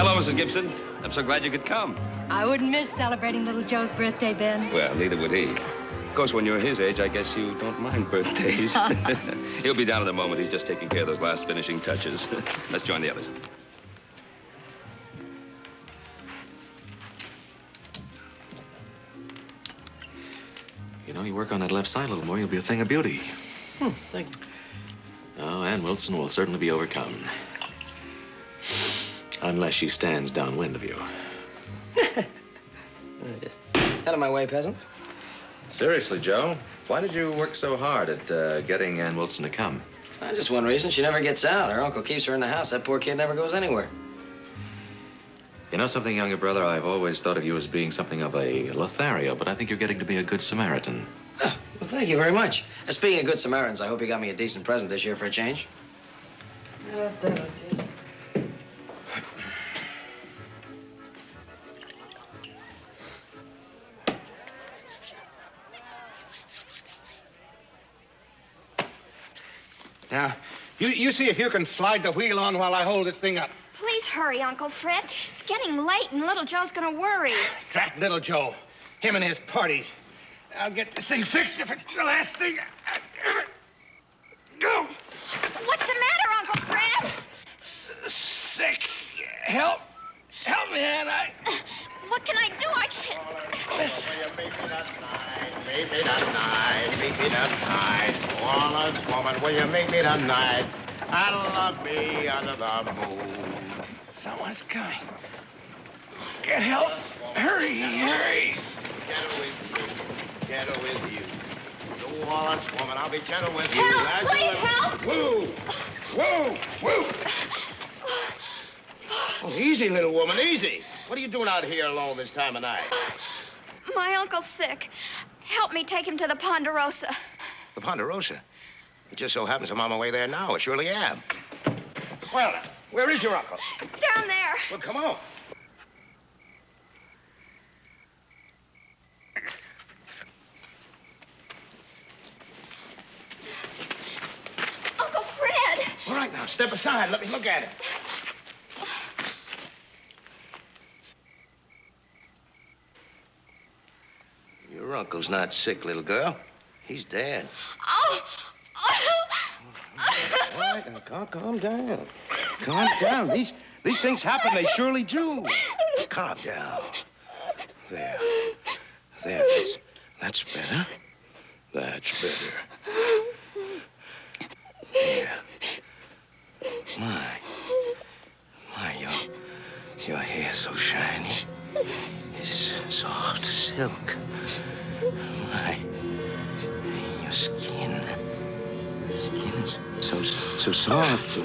Hello, Mrs. Gibson. I'm so glad you could come. I wouldn't miss celebrating little Joe's birthday, Ben. Well, neither would he. Of course, when you're his age, I guess you don't mind birthdays. He'll be down in a moment. He's just taking care of those last finishing touches. Let's join the others. You know, you work on that left side a little more, you'll be a thing of beauty. Thank you. Oh, Ann Wilson will certainly be overcome. Unless she stands downwind of you. Out of my way, peasant. Seriously, Joe, why did you work so hard at getting Ann Wilson to come? Just one reason. She never gets out. Her uncle keeps her in the house. That poor kid never goes anywhere. You know something, younger brother? I've always thought of you as being something of a Lothario, but I think you're getting to be a good Samaritan. Well, thank you very much. Speaking of good Samaritans, I hope you got me a decent present this year for a change. Now, you see if you can slide the wheel on while I hold this thing up. Please hurry, Uncle Fred. It's getting late and little Joe's gonna worry. Drat little Joe. Him and his parties. I'll get this thing fixed if it's the last thing I ever do. What's the matter, Uncle Fred? Sick. Help. Help me, Ann. What can I do? I can't. Listen. Make me tonight, make me tonight. Walnut woman, will you make me tonight? I love me under the moon. Someone's coming. Get help. Hurry, hurry. Gentle with you, gentle with you. The walnut woman, I'll be gentle with you. Help, please help. Woo! Woo! Woo! Oh, easy, little woman, easy. What are you doing out here alone this time of night? My uncle's sick. Help me take him to the Ponderosa. The Ponderosa? It just so happens I'm on my way there now. I surely am. Well, where is your uncle? Down there. Well, come on. Uncle Fred. All right, now, step aside. Let me look at it. Your uncle's not sick, little girl. He's dead. Oh. All right, now, calm down. Calm down. These things happen. They surely do. Calm down. There. There. That's better. That's better. Yeah. My, your hair's so shiny. It's soft as silk. My, your skin is so soft.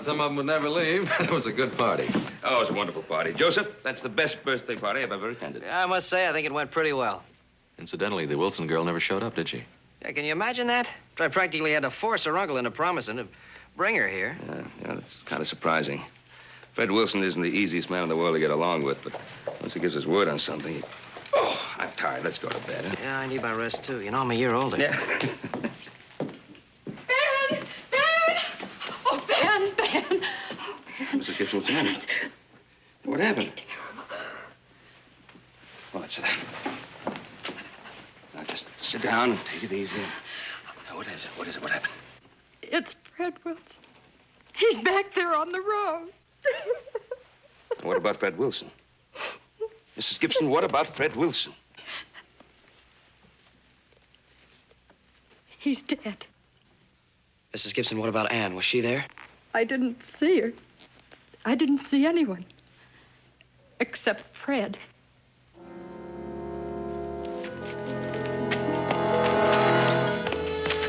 Some of them would never leave. It was a good party. Oh, it was a wonderful party. Joseph, that's the best birthday party I've ever attended. Yeah, I must say, I think it went pretty well. Incidentally, the Wilson girl never showed up, did she? Yeah, can you imagine that? I practically had to force her uncle into promising to bring her here. Yeah, that's kind of surprising. Fred Wilson isn't the easiest man in the world to get along with, but once he gives his word on something, Oh, I'm tired. Let's go to bed, huh? Yeah, I need my rest, too. You know, I'm a year older. Yeah. Ben! Ben! Oh, Ben! Ben! Mrs. Gibson, what's the matter? What happened? It's terrible. Well, let's sit down. Now, just sit down and take it easy. Now, what is it? What is it? What happened? It's Fred Wilson. He's back there on the road. What about Fred Wilson? Mrs. Gibson, what about Fred Wilson? He's dead. Mrs. Gibson, what about Anne? Was she there? I didn't see her. I didn't see anyone. Except Fred.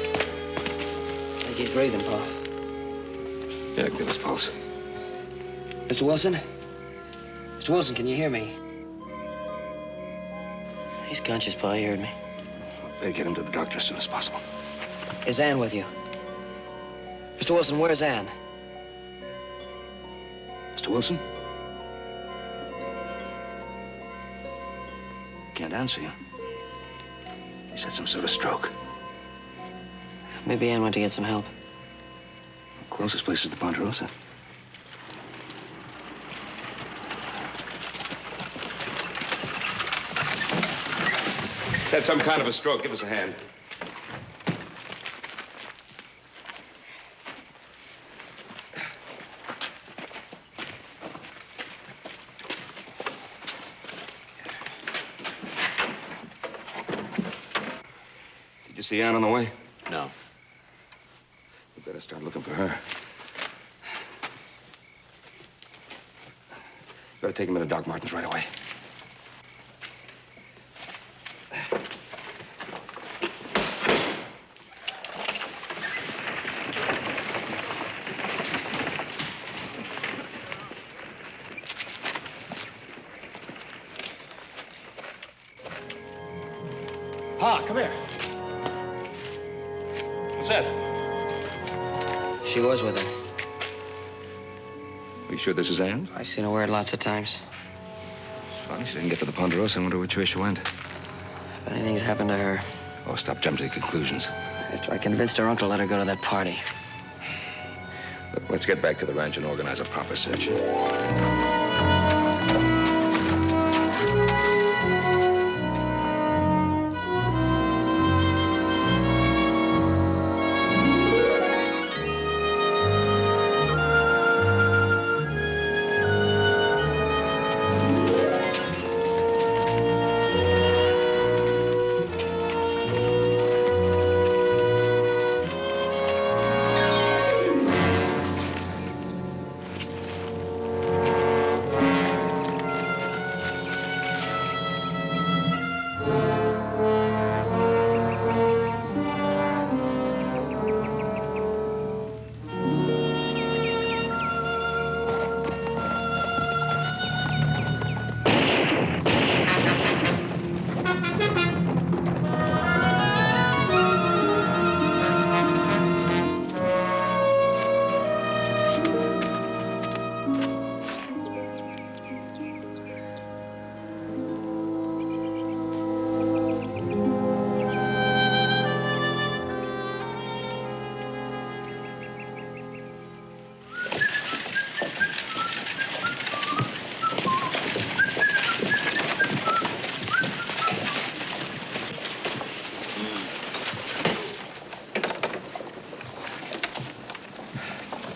I think he's breathing, Pa. Yeah, give us pulse. Mr. Wilson? Mr. Wilson, can you hear me? He's conscious, Pa. He heard me. Better get him to the doctor as soon as possible. Is Anne with you? Mr. Wilson, where's Anne? Mr. Wilson? Can't answer you. He's had some sort of stroke. Maybe Anne went to get some help. Closest place is the Ponderosa. Had some kind of a stroke. Give us a hand. Did you see Anne on the way? No. We better start looking for her. Better take him into Doc Martin's right away. Pa, come here. What's that? She was with him. Are you sure this is Anne? I've seen her wear it lots of times. It's funny she didn't get to the Ponderosa. I wonder which way she went. If anything's happened to her, Oh, stop jumping to conclusions. after I convinced her uncle to let her go to that party. Look, let's get back to the ranch and organize a proper search.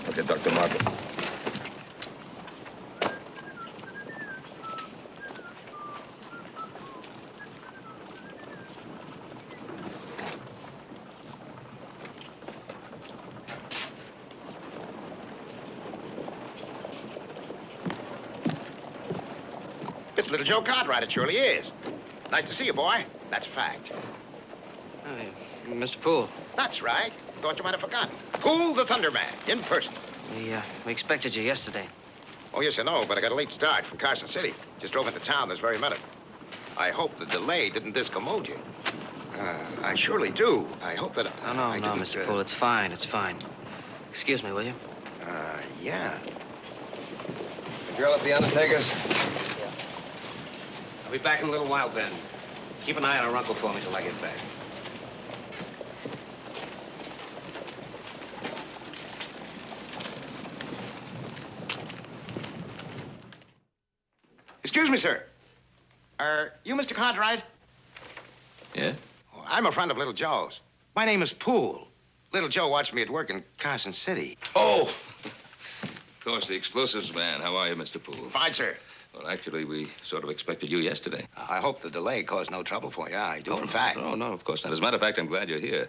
Okay, Dr. Martin. It's little Joe Cartwright, it surely is. Nice to see you, boy. That's a fact. Mr. Poole, That's right. Thought you might have forgotten. Poole the Thunderman, in person. we expected you yesterday. Oh, yes, I know, but I got a late start from Carson City. Just drove into town this very minute. I hope the delay didn't discommode you. I surely do. I hope that No, I no, didn't, Mr. Poole, it's fine, it's fine. Excuse me, will you? Yeah. The girl at the undertaker's? I'll be back in a little while, Ben. Keep an eye on her uncle for me till I get back. Excuse me, sir. Are you Mr. Cartwright? Yeah? Oh, I'm a friend of Little Joe's. My name is Poole. Little Joe watched me at work in Carson City. Oh, Of course, the explosives man. How are you, Mr. Poole? Fine, sir. Well, actually, we sort of expected you yesterday. I hope the delay caused no trouble for you. I do, Oh, in fact. No, of course not. As a matter of fact, I'm glad you're here.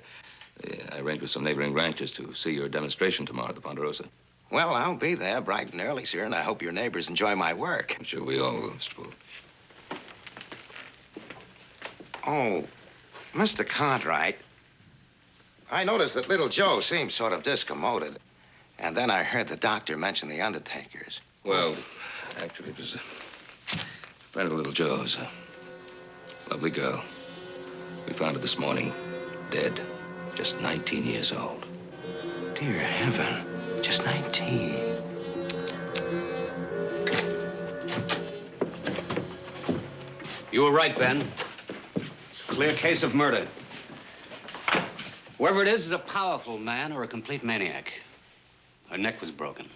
I arranged with some neighboring ranchers to see your demonstration tomorrow at the Ponderosa. Well, I'll be there bright and early, sir, and I hope your neighbors enjoy my work. I'm sure we all will, Mr. Poole. Oh, Mr. Cartwright, I noticed that little Joe seemed sort of discommoded. And then I heard the doctor mention the undertakers. Well, actually, it was a friend of little Joe's. A lovely girl. We found her this morning, dead. Just 19 years old. Dear heaven, just 19. You were right, Ben. It's a clear case of murder. Whoever it is a powerful man or a complete maniac. Her neck was broken.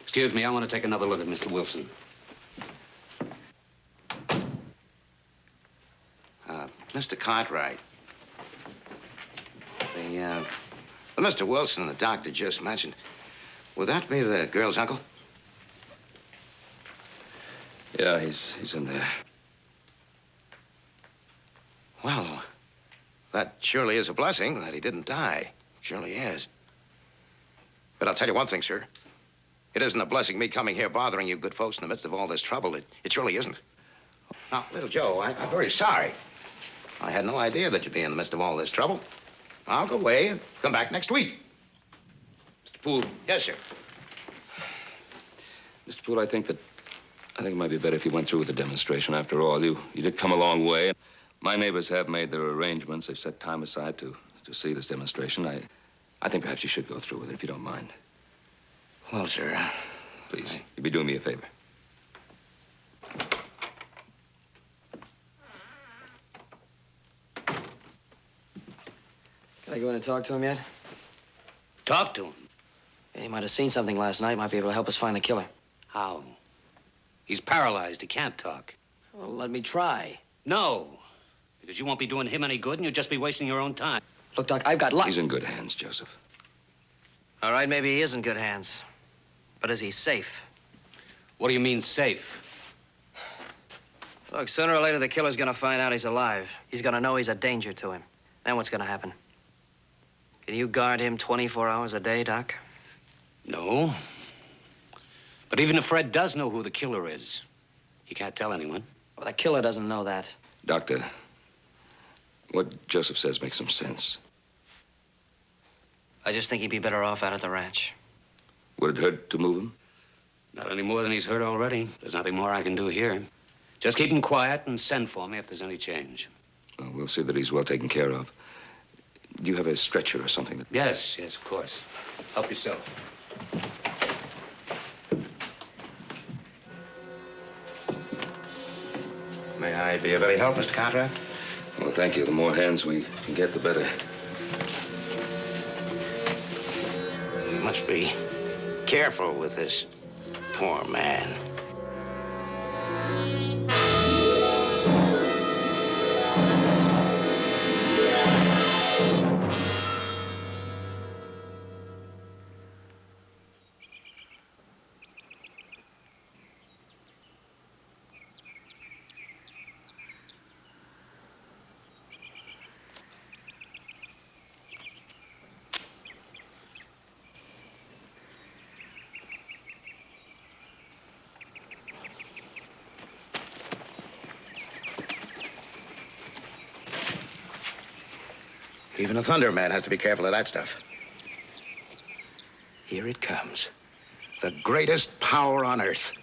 Excuse me, I want to take another look at Mr. Wilson. Mr. Cartwright, the Mr. Wilson the doctor just mentioned, would that be the girl's uncle? Yeah, he's in there. Well, that surely is a blessing that he didn't die. Surely is. But I'll tell you one thing, sir. It isn't a blessing me coming here bothering you good folks in the midst of all this trouble. It surely isn't. Now, little Joe, I'm very sorry. I had no idea that you'd be in the midst of all this trouble. I'll go away and come back next week. Mr. Poole. Yes, sir. Mr. Poole, I think it might be better if you went through with the demonstration. After all, you did come a long way. My neighbors have made their arrangements. They've set time aside to see this demonstration. I think perhaps you should go through with it, if you don't mind. Well, sir. Please, you'd be doing me a favor. Can I go in and talk to him yet? Talk to him. Yeah, he might have seen something last night. Might be able to help us find the killer. How? He's paralyzed. He can't talk. Well, let me try. No, because you won't be doing him any good and you'll just be wasting your own time. Look, Doc, I've got luck. He's in good hands, Joseph. All right, maybe he is in good hands. But is he safe? What do you mean, safe? Look, sooner or later, the killer's gonna find out he's alive. He's gonna know he's a danger to him. Then what's gonna happen? Can you guard him 24 hours a day, Doc? No. But even if Fred does know who the killer is, he can't tell anyone. Well, the killer doesn't know that. Doctor, what Joseph says makes some sense. I just think he'd be better off out at the ranch. Would it hurt to move him? Not any more than he's hurt already. There's nothing more I can do here. Just keep him quiet and send for me if there's any change. Well, we'll see that he's well taken care of. Do you have a stretcher or something? Yes, of course. Help yourself. May I be of any help, Mr. Cartwright? Well, thank you. The more hands we can get, the better. We must be careful with this poor man. Even a thunder man has to be careful of that stuff. Here it comes. The greatest power on earth.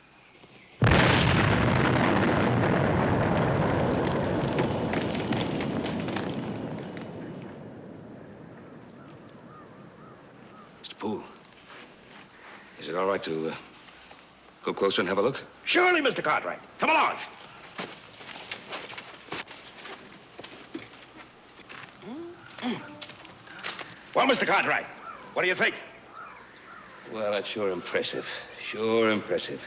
Mr. Poole, is it all right to go closer and have a look? Surely, Mr. Cartwright. Come along. Well, Mr. Cartwright, what do you think? Well, that's sure impressive. Sure impressive.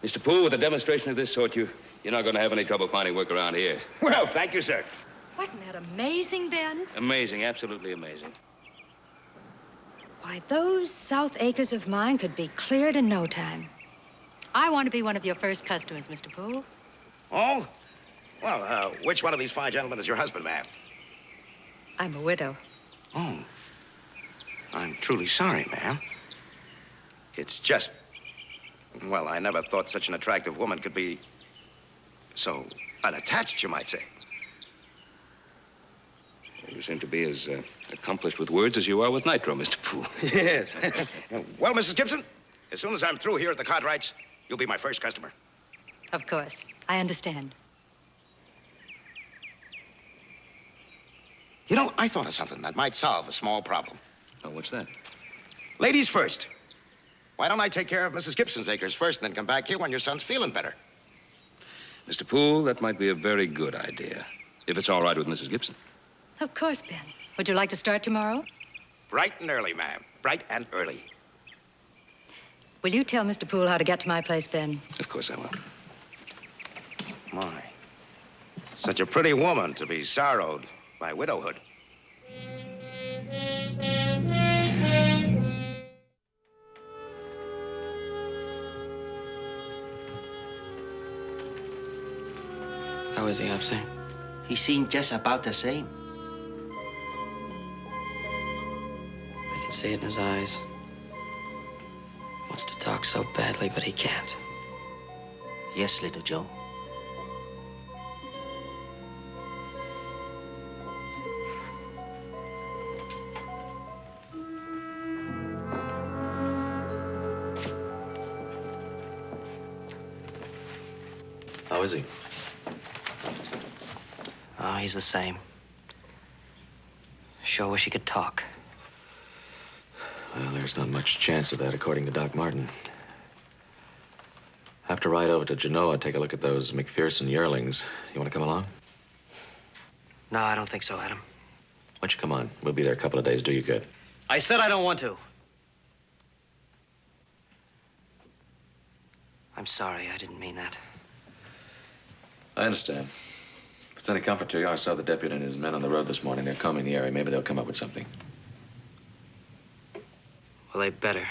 Mr. Poole, with a demonstration of this sort, you're not going to have any trouble finding work around here. Well, thank you, sir. Wasn't that amazing, Ben? Amazing, absolutely amazing. Why, those south acres of mine could be cleared in no time. I want to be one of your first customers, Mr. Poole. Oh? Well, which one of these fine gentlemen is your husband, ma'am? I'm a widow. Oh. I'm truly sorry, ma'am. It's just... Well, I never thought such an attractive woman could be so unattached, you might say. You seem to be as accomplished with words as you are with nitro, Mr. Poole. Yes. Well, Mrs. Gibson, as soon as I'm through here at the Cartwrights, you'll be my first customer. Of course. I understand. You know, I thought of something that might solve a small problem. Oh, what's that? Ladies first. Why don't I take care of Mrs. Gibson's acres first and then come back here when your son's feeling better? Mr. Poole, that might be a very good idea, if it's all right with Mrs. Gibson. Of course, Ben. Would you like to start tomorrow? Bright and early, ma'am. Bright and early. Will you tell Mr. Poole how to get to my place, Ben? Of course I will. My. Such a pretty woman to be sorrowed by widowhood. How is he, Upsy? He seemed just about the same. I can see it in his eyes. Wants to talk so badly, but he can't. Yes, little Joe. How is he? Oh, he's the same. Sure wish he could talk. Well, there's not much chance of that, according to Doc Martin. Have to ride over to Genoa, take a look at those McPherson yearlings. You want to come along? No, I don't think so, Adam. Why don't you come on? We'll be there a couple of days. Do you good. I said I don't want to. I'm sorry, I didn't mean that. I understand. If it's any comfort to you, I saw the deputy and his men on the road this morning. They're combing the area. Maybe they'll come up with something. Well, they better.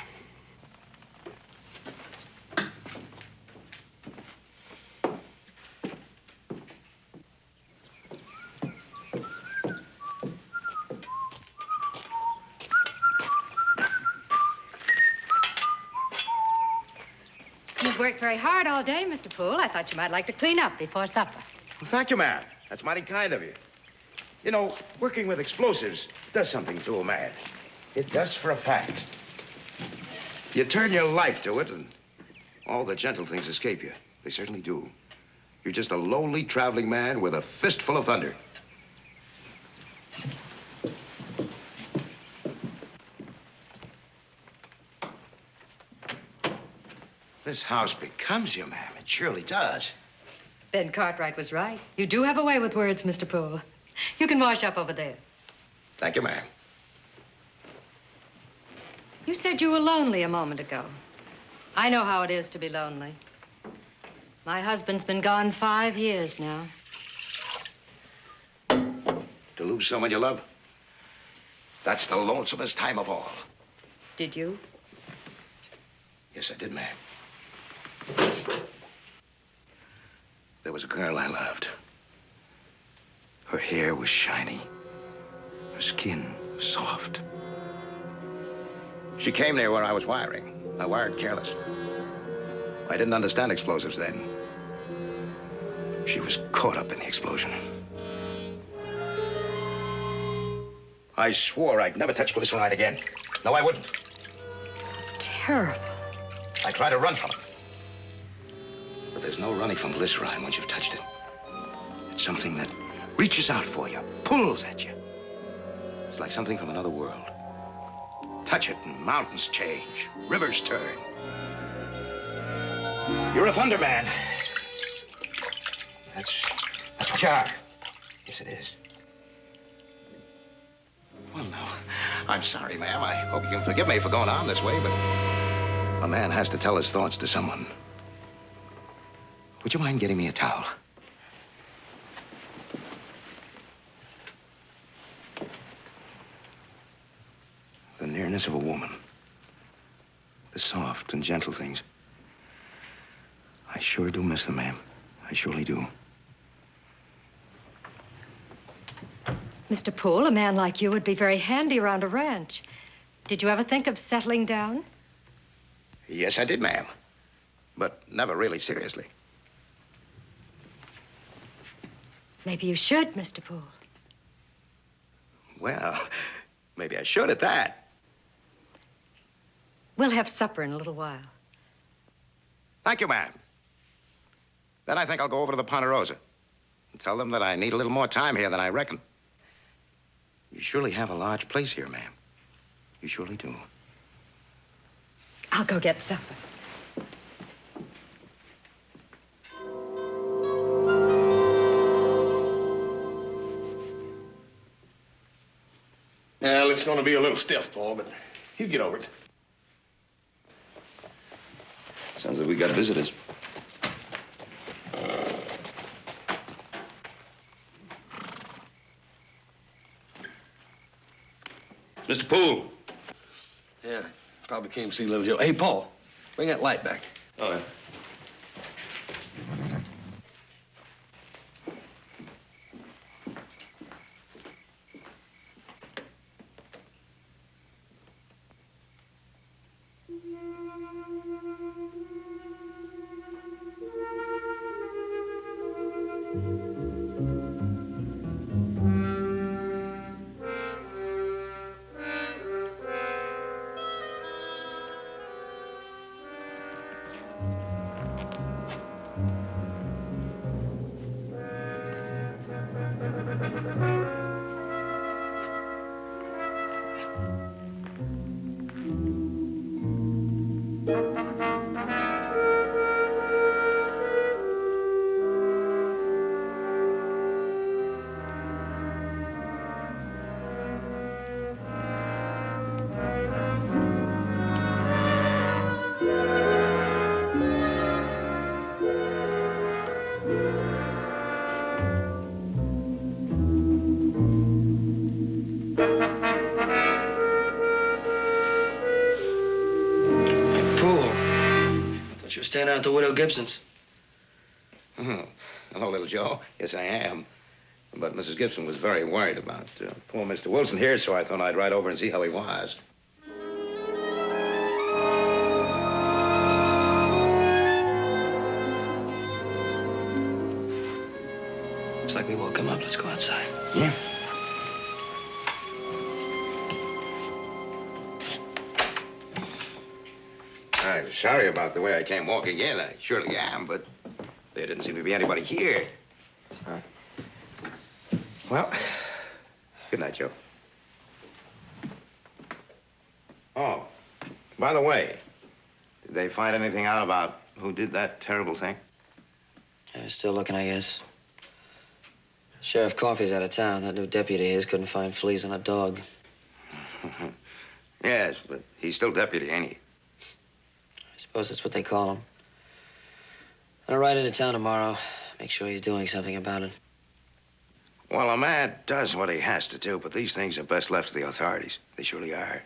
You've worked very hard all day, Mr. Poole. I thought you might like to clean up before supper. Well, thank you, ma'am. That's mighty kind of you. You know, working with explosives does something to a man. It does for a fact. You turn your life to it, and all the gentle things escape you. They certainly do. You're just a lowly traveling man with a fistful of thunder. This house becomes you, ma'am. It surely does. Ben Cartwright was right. You do have a way with words, Mr. Poole. You can wash up over there. Thank you, ma'am. You said you were lonely a moment ago. I know how it is to be lonely. My husband's been gone 5 years now. To lose someone you love, that's the lonesomest time of all. Did you? Yes, I did, ma'am. There was a girl I loved. Her hair was shiny. Her skin was soft. She came near where I was wiring. I wired careless. I didn't understand explosives then. She was caught up in the explosion. I swore I'd never touch glycerine again. No, I wouldn't. Terrible. I tried to run from it. But there's no running from glycerine once you've touched it. It's something that reaches out for you, pulls at you. It's like something from another world. Touch it and mountains change, rivers turn. You're a thunder man. That's what you are. Yes, it is. Well, now, I'm sorry, ma'am. I hope you can forgive me for going on this way, but a man has to tell his thoughts to someone. Would you mind getting me a towel? The nearness sweetness of a woman. The soft and gentle things. I sure do miss them, ma'am. I surely do. Mr. Poole, a man like you would be very handy around a ranch. Did you ever think of settling down? Yes, I did, ma'am. But never really seriously. Maybe you should, Mr. Poole. Well, maybe I should at that. We'll have supper in a little while. Thank you, ma'am. Then I think I'll go over to the Ponderosa and tell them that I need a little more time here than I reckon. You surely have a large place here, ma'am. You surely do. I'll go get supper. Well, it's going to be a little stiff, Paul, but you get over it. Sounds like we got visitors. Mr. Poole. Yeah, probably came to see little Joe. Hey, Paul, bring that light back. All right. You're staying out at the Widow Gibson's. Oh, hello, little Joe. Yes, I am. But Mrs. Gibson was very worried about poor Mr. Wilson here, so I thought I'd ride over and see how he was. Looks like we woke him up. Let's go outside. Yeah. I'm sorry about the way I came walking in. I surely am, but there didn't seem to be anybody here. Well, good night, Joe. Oh, by the way, did they find anything out about who did that terrible thing? Yeah, still looking, I guess. Sheriff Coffey's out of town. That new deputy of his couldn't find fleas on a dog. Yes, but he's still deputy, ain't he? I suppose that's what they call him. I'll ride into town tomorrow. Make sure he's doing something about it. Well, a man does what he has to do, but these things are best left to the authorities. They surely are.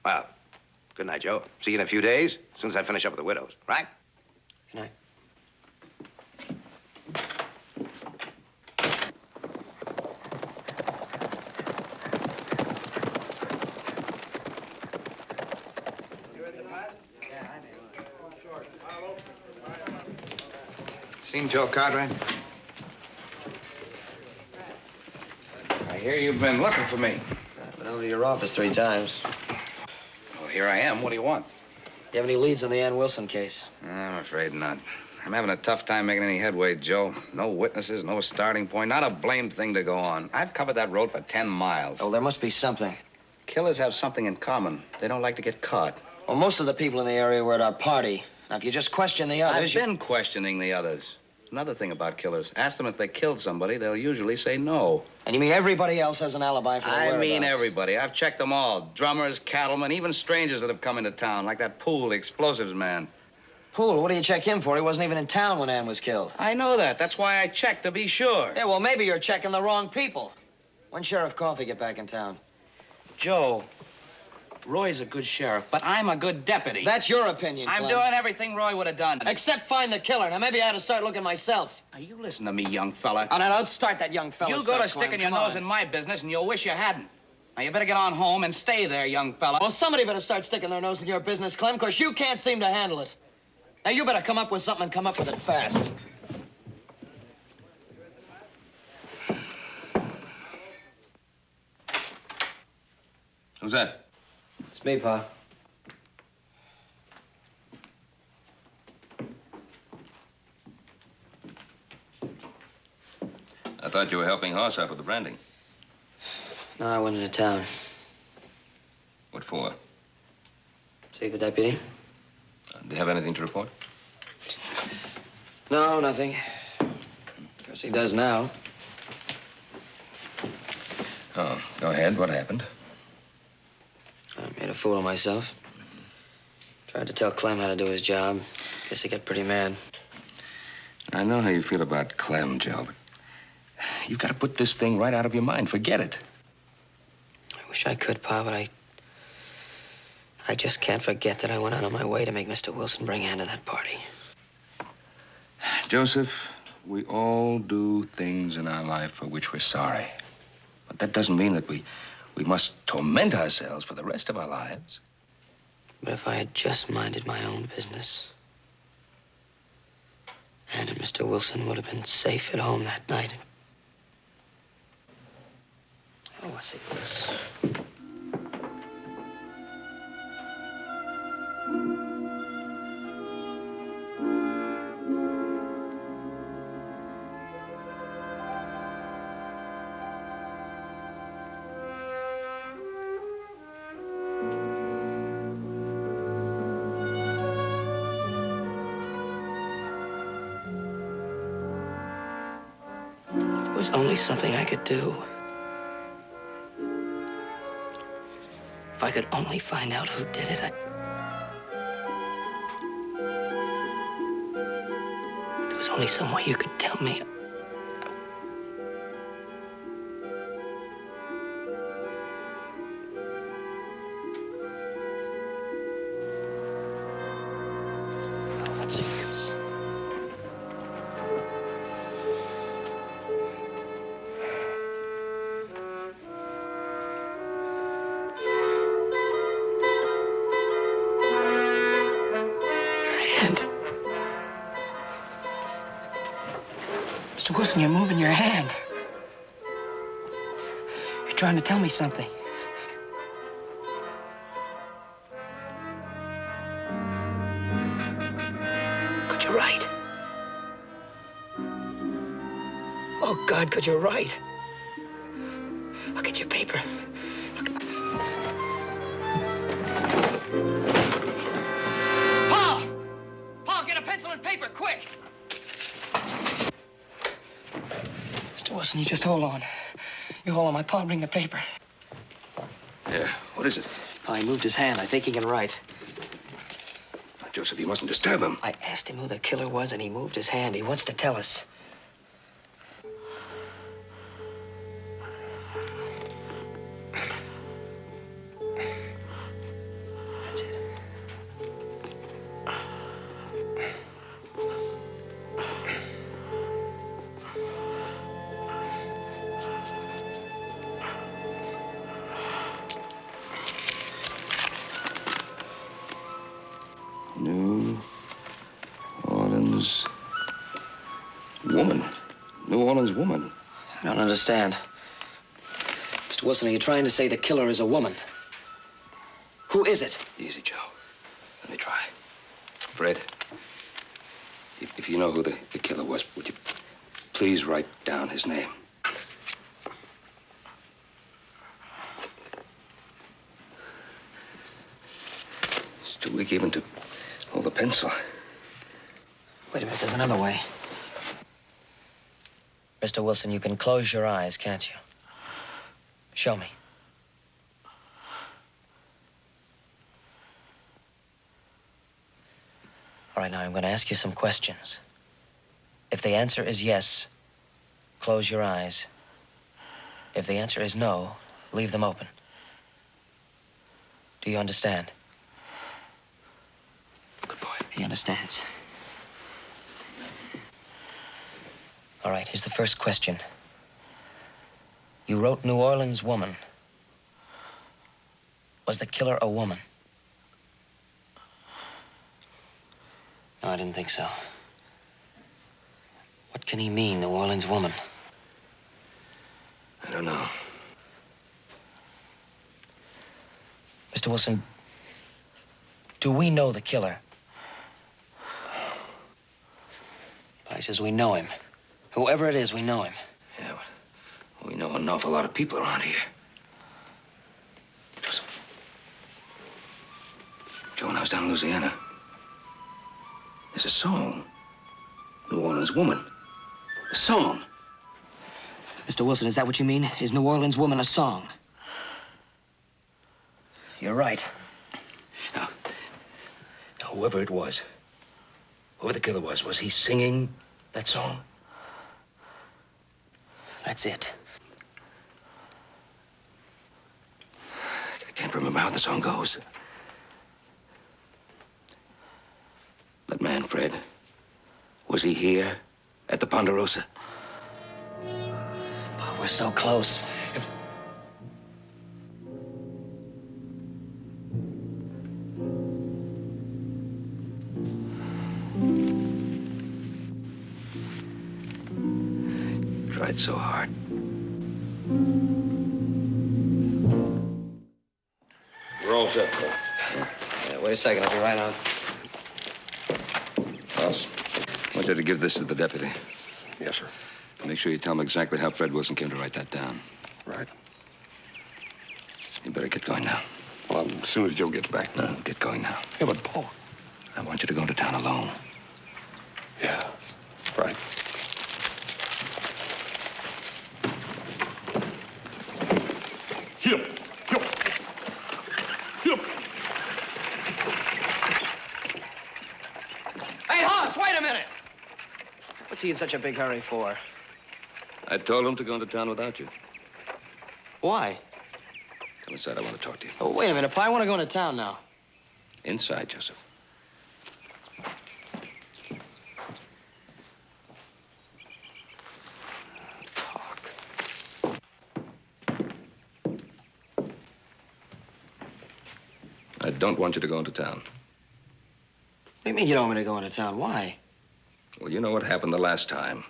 Well, good night, Joe. See you in a few days, as soon as I finish up with the widows, right? Good night. Seen Joe Cartwright? I hear you've been looking for me. I've been over to your office 3 times. Well, here I am. What do you want? You have any leads on the Ann Wilson case? I'm afraid not. I'm having a tough time making any headway, Joe. No witnesses, no starting point, not a blamed thing to go on. I've covered that road for 10 miles. Oh, there must be something. Killers have something in common. They don't like to get caught. Well, most of the people in the area were at our party. Now, if you just question the others... I've been questioning the others. Another thing about killers. Ask them if they killed somebody, they'll usually say no. And you mean everybody else has an alibi for their whereabouts? I mean everybody. I've checked them all. Drummers, cattlemen, even strangers that have come into town, like that Poole, the explosives man. Poole, what do you check him for? He wasn't even in town when Ann was killed. I know that. That's why I checked, to be sure. Yeah, well, maybe you're checking the wrong people. When Sheriff Coffey get back in town? Joe, Roy's a good sheriff, but I'm a good deputy. That's your opinion, I'm Clem. doing everything Roy would have done. Except find the killer. Now, maybe I ought to start looking myself. Now, you listen to me, young fella. Oh, now, don't start that young fella You go stuff, to sticking Clem. your Come nose on. in my business, and you'll wish you hadn't. Now, you better get on home and stay there, young fella. Well, somebody better start sticking their nose in your business, Clem, because you can't seem to handle it. Now, you better come up with something and come up with it fast. Who's that? It's me, Pa. I thought you were helping Hoss out with the branding. No, I went into town. What for? See the deputy? Do you have anything to report? No, nothing. Guess he does now. Oh, go ahead. What happened? I made a fool of myself. Tried to tell Clem how to do his job. Guess he got pretty mad. I know how you feel about Clem, Joe, but you've got to put this thing right out of your mind. Forget it. I wish I could, Pa, but I just can't forget that I went out of my way to make Mr. Wilson bring Ann to that party. Joseph, we all do things in our life for which we're sorry. But that doesn't mean that we must torment ourselves for the rest of our lives. But if I had just minded my own business, Ann and Mr. Wilson would have been safe at home that night. Oh, what's it this? It was only something I could do. If I could only find out who did it, If there was only some way you could tell me. Oh, what's the use? Mr. Wilson, you're moving your hand. You're trying to tell me something. Could you write? Oh, God, could you write? I'll get your paper. Paul! Paul, get a pencil and paper, quick! Mr. Wilson, you just hold on. You hold on. My pa, bring the paper. Yeah, what is it? Oh, he moved his hand. I think he can write. Joseph, you mustn't disturb him. I asked him who the killer was, and he moved his hand. He wants to tell us. That's it. New Orleans woman. New Orleans woman. I don't understand. Mr. Wilson, are you trying to say the killer is a woman? Who is it? Easy, Joe. Let me try. Fred, if you know who the killer was, would you please write down his name? It's too weak even to hold the pencil. Wait a minute, there's another way. Mr. Wilson, you can close your eyes, can't you? Show me. All right, now I'm going to ask you some questions. If the answer is yes, close your eyes. If the answer is no, leave them open. Do you understand? Good boy. He understands. All right, here's the first question. You wrote New Orleans Woman. Was the killer a woman? No, I didn't think so. What can he mean, New Orleans Woman? I don't know. Mr. Wilson, do we know the killer? He says we know him. Whoever it is, we know him. Yeah, but we know an awful lot of people around here. Joseph. Joe, when I was down in Louisiana, there's a song. New Orleans Woman. A song. Mr. Wilson, is that what you mean? Is New Orleans Woman a song? You're right. Now, whoever it was, whoever the killer was he singing that song? That's it. I can't remember how the song goes. That man, Fred, was he here at the Ponderosa? Oh, we're so close. If... Tried so hard. We're all set, Paul. Yeah, wait a second, I'll be right on. Boss, I want you to give this to the deputy. Yes, sir. Make sure you tell him exactly how Fred Wilson came to write that down. Right. You better get going now. Well, as soon as Joe gets back. No, get going now. Yeah, but Paul. I want you to go into town alone. Yeah, right. Hey, Hoss, wait a minute! What's he in such a big hurry for? I told him to go into town without you. Why? Come inside, I want to talk to you. Oh, wait a minute, Pa. I want to go into town now. Inside, Joseph. I don't want you to go into town. What do you mean you don't want me to go into town? Why? Well, you know what happened the last time.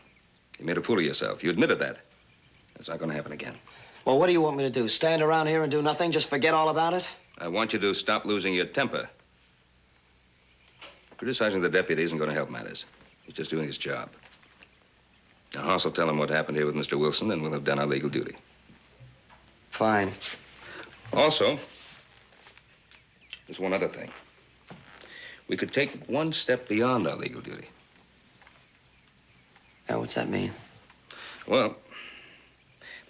You made a fool of yourself. You admitted that. It's not going to happen again. Well, what do you want me to do? Stand around here and do nothing? Just forget all about it? I want you to stop losing your temper. Criticizing the deputy isn't going to help matters. He's just doing his job. Now, Hoss will tell him what happened here with Mr. Wilson, and we'll have done our legal duty. Fine. Also, there's one other thing. We could take one step beyond our legal duty. Now, what's that mean? Well,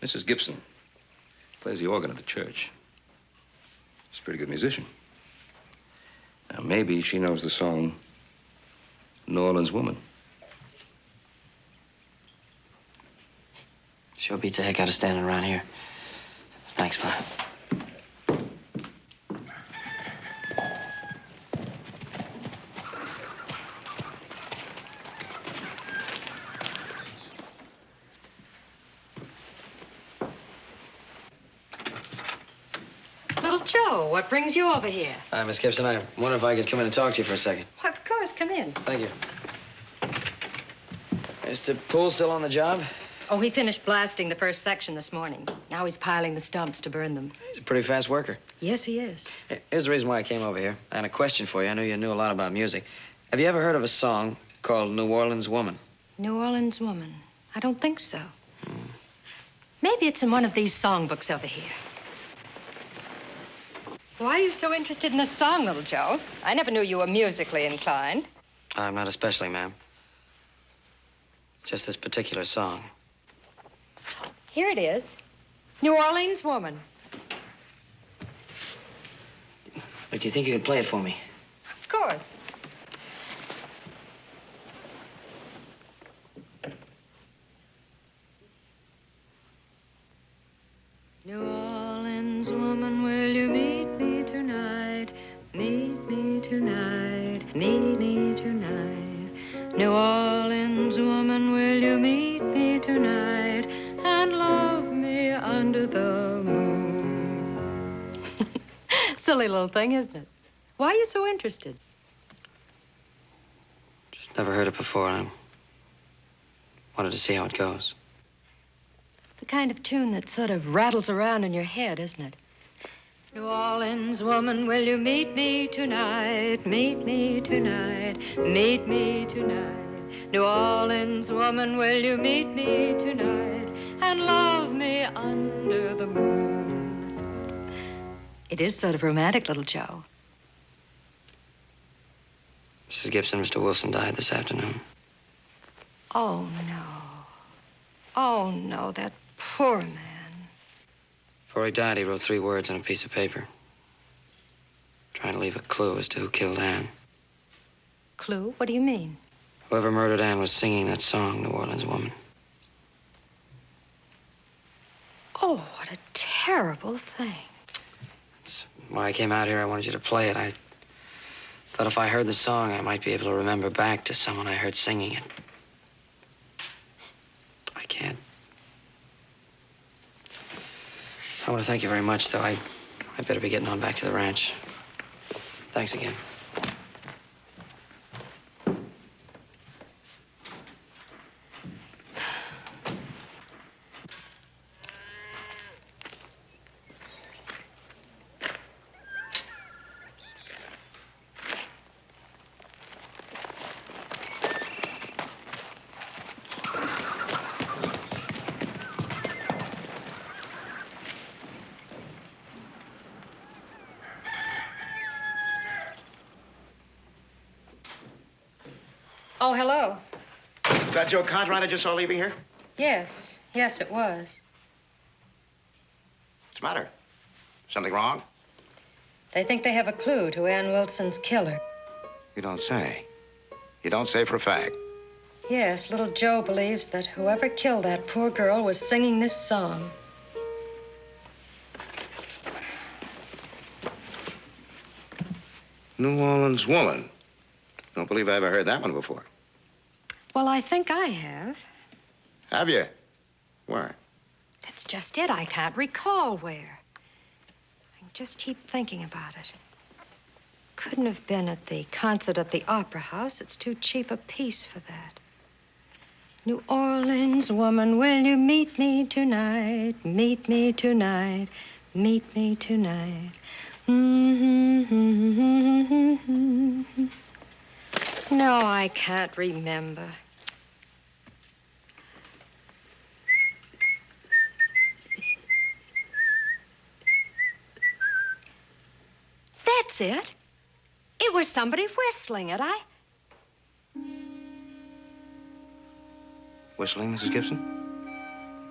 Mrs. Gibson plays the organ at the church. She's a pretty good musician. Now, maybe she knows the song New Orleans Woman. Sure beats the heck out of standing around here. Thanks, Pa. Little Joe, what brings you over here? Hi, Miss Gibson. I wonder if I could come in and talk to you for a second. Why, of course, come in. Thank you. Is the pool still on the job? Oh, he finished blasting the first section this morning. Now he's piling the stumps to burn them. He's a pretty fast worker. Yes, he is. Here's the reason why I came over here. I had a question for you. I knew you knew a lot about music. Have you ever heard of a song called New Orleans Woman? New Orleans Woman. I don't think so. Maybe it's in one of these songbooks over here. Why are you so interested in this song, little Joe? I never knew you were musically inclined. I'm not especially, ma'am. Just this particular song. Here it is. New Orleans Woman. Look, do you think you could play it for me? Of course. woman, will you meet me tonight? Meet me tonight, meet me tonight. New Orleans woman, will you meet me tonight and love me under the moon? Silly little thing, isn't it? Why are you so interested? Just never heard it before, and I wanted to see how it goes. It's the kind of tune that sort of rattles around in your head, isn't it? New Orleans woman, will you meet me tonight? Meet me tonight, meet me tonight. New Orleans woman, will you meet me tonight and love me under the moon? It is sort of romantic, little Joe. Mrs. Gibson, Mr. Wilson died this afternoon. Oh, no. Oh, no, that poor man. Before he died, he wrote 3 words on a piece of paper, trying to leave a clue as to who killed Anne. Clue? What do you mean? Whoever murdered Anne was singing that song, New Orleans Woman. Oh, what a terrible thing. That's why I came out here. I wanted you to play it. I thought if I heard the song, I might be able to remember back to someone I heard singing it. I can't. I want to thank you very much, though. I better be getting on back to the ranch. Thanks again. Oh, hello. Is that Joe Cartwright I just saw leaving here? Yes, yes, it was. What's the matter? Something wrong? They think they have a clue to Ann Wilson's killer. You don't say. You don't say for a fact. Yes, little Joe believes that whoever killed that poor girl was singing this song. New Orleans Woman. Don't believe I ever heard that one before. Well, I think I have. Have you? Where? That's just it. I can't recall where. I just keep thinking about it. Couldn't have been at the concert at the Opera House. It's too cheap a piece for that. New Orleans woman, will you meet me tonight? Meet me tonight. Meet me tonight. No, I can't remember. That's it. It was somebody whistling it. Whistling, Mrs. Gibson?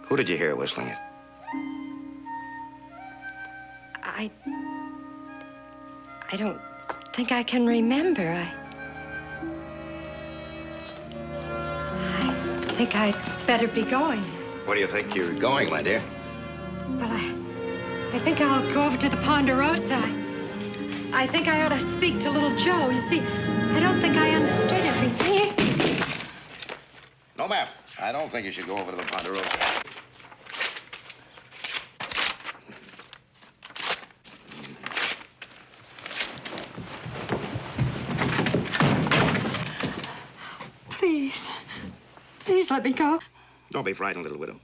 Who did you hear whistling it? I don't think I can remember. I think I'd better be going. Where do you think you're going, my dear? Well, I think I'll go over to the Ponderosa. I think I ought to speak to little Joe. You see, I don't think I understood everything. No, ma'am. I don't think you should go over to the Ponderosa. Please let me go. Don't be frightened, little widow.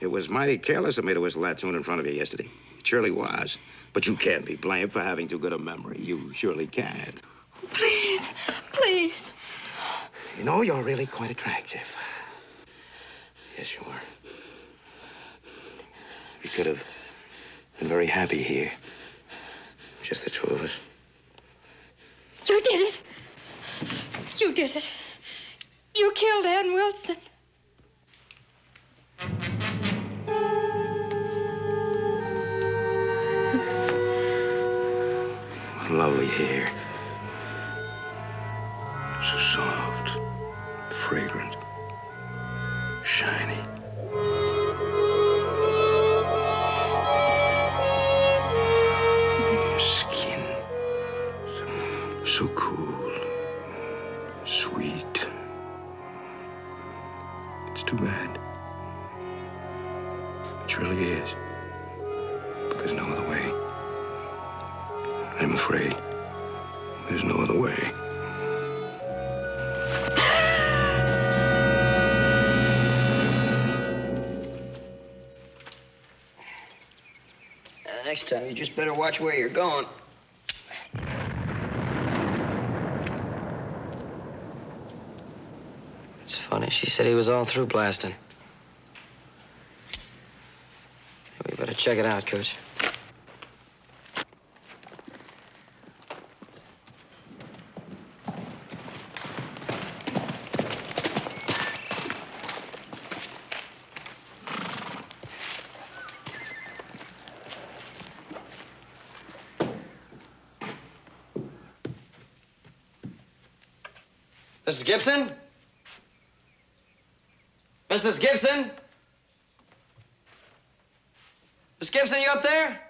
It was mighty careless of me to whistle that tune in front of you yesterday. It surely was. But you can't be blamed for having too good a memory. You surely can't. Please, please. You know, you're really quite attractive. Yes, you are. We could have been very happy here. Just the two of us. You did it. You did it. You killed Ann Wilson. Lovely hair. So soft, fragrant, shiny. Sweet. It's too bad. It really is. But there's no other way. I'm afraid there's no other way. Next time, you just better watch where you're going. It's funny. She said he was all through blasting. We better check it out, Coach. Mrs. Gibson? Mrs. Gibson? Miss Gibson, you up there?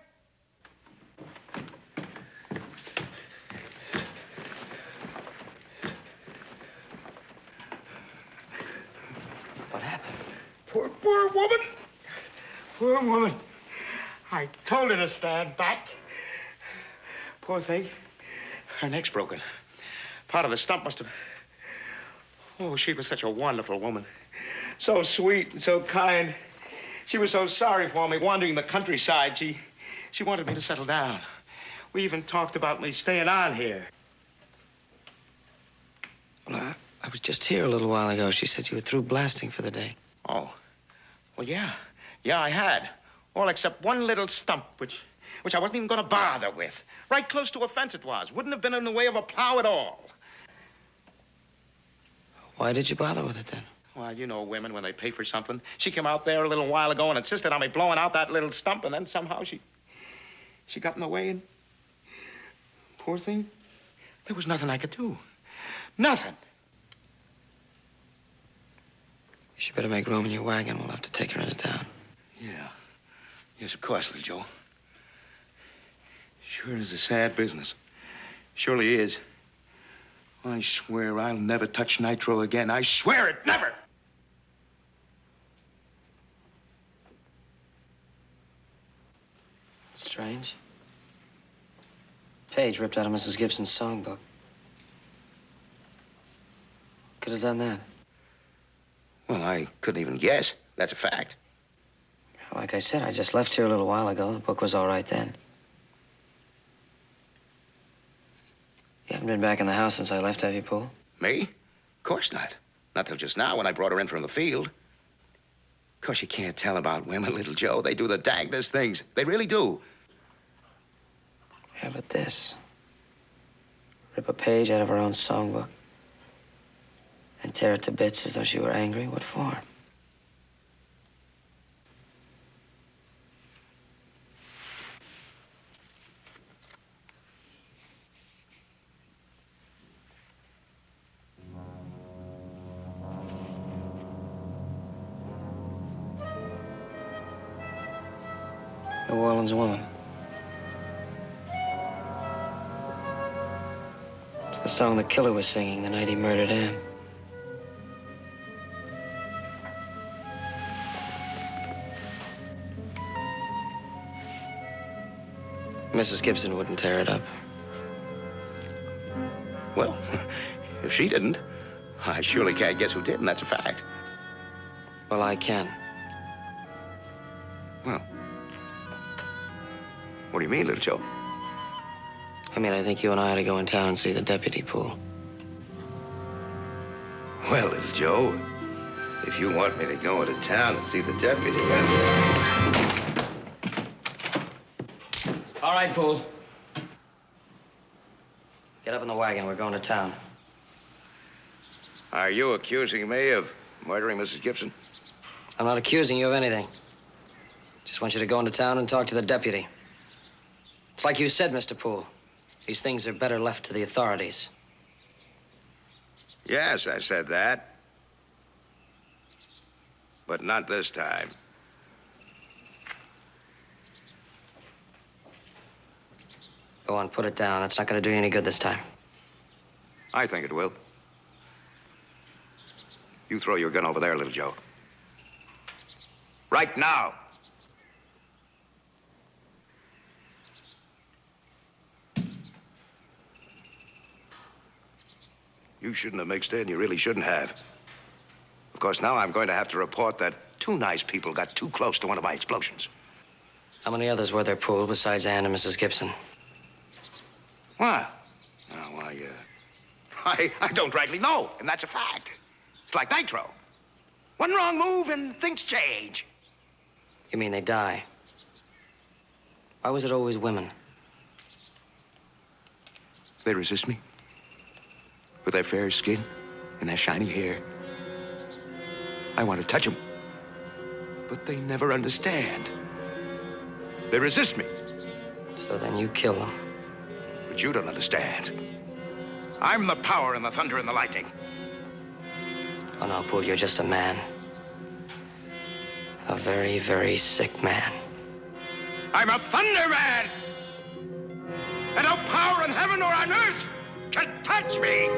What happened? Poor woman. Poor woman. I told her to stand back. Poor thing. Her neck's broken. Part of the stump must have... Oh, she was such a wonderful woman. So sweet and so kind. She was so sorry for me wandering the countryside. She wanted me to settle down. We even talked about me staying on here. Well, I was just here a little while ago. She said you were through blasting for the day. Oh. Well, yeah. Yeah, I had. All except one little stump, which I wasn't even going to bother with. Right close to a fence it was. Wouldn't have been in the way of a plow at all. Why did you bother with it then? Well, you know women when they pay for something. She came out there a little while ago and insisted on me blowing out that little stump, and then somehow she got in the way, and poor thing, there was nothing I could do. Nothing. You should better make room in your wagon. We'll have to take her into town. Yeah. Yes, of course, little Joe. Sure is a sad business. Surely is. I swear I'll never touch nitro again. I swear it, never! Strange. Page ripped out of Mrs. Gibson's songbook. Could have done that. Well, I couldn't even guess. That's a fact. Like I said, I just left here a little while ago. The book was all right then. You haven't been back in the house since I left, have you, Paul? Me? Of course not. Not till just now when I brought her in from the field. Of course, you can't tell about women, little Joe. They do the dangdest things. They really do. Yeah, but this. Rip a page out of her own songbook and tear it to bits as though she were angry. What for? New Orleans woman. It's the song the killer was singing the night he murdered Ann. Mrs. Gibson wouldn't tear it up. Well, if she didn't, I surely can't guess who did, and that's a fact. Well, I can. Well, what do you mean, little Joe? I mean, I think you and I ought to go in town and see the deputy, Poole. Well, little Joe, if you want me to go into town and see the deputy, All right, Poole. Get up in the wagon. We're going to town. Are you accusing me of murdering Mrs. Gibson? I'm not accusing you of anything. Just want you to go into town and talk to the deputy. It's like you said, Mr. Poole. These things are better left to the authorities. Yes, I said that. But not this time. Go on, put it down. That's not going to do you any good this time. I think it will. You throw your gun over there, little Joe. Right now. You shouldn't have mixed in. You really shouldn't have. Of course, now I'm going to have to report that two nice people got too close to one of my explosions. How many others were there, Poole, besides Ann and Mrs. Gibson? What? I don't rightly know, and that's a fact. It's like nitro. One wrong move and things change. You mean they die? Why was it always women? They resist me. With their fair skin and their shiny hair. I want to touch them. But they never understand. They resist me. So then you kill them. But you don't understand. I'm the power and the thunder and the lightning. Oh, no, Poole, you're just a man. A very, very sick man. I'm a thunder man! And no power in heaven or on earth can touch me!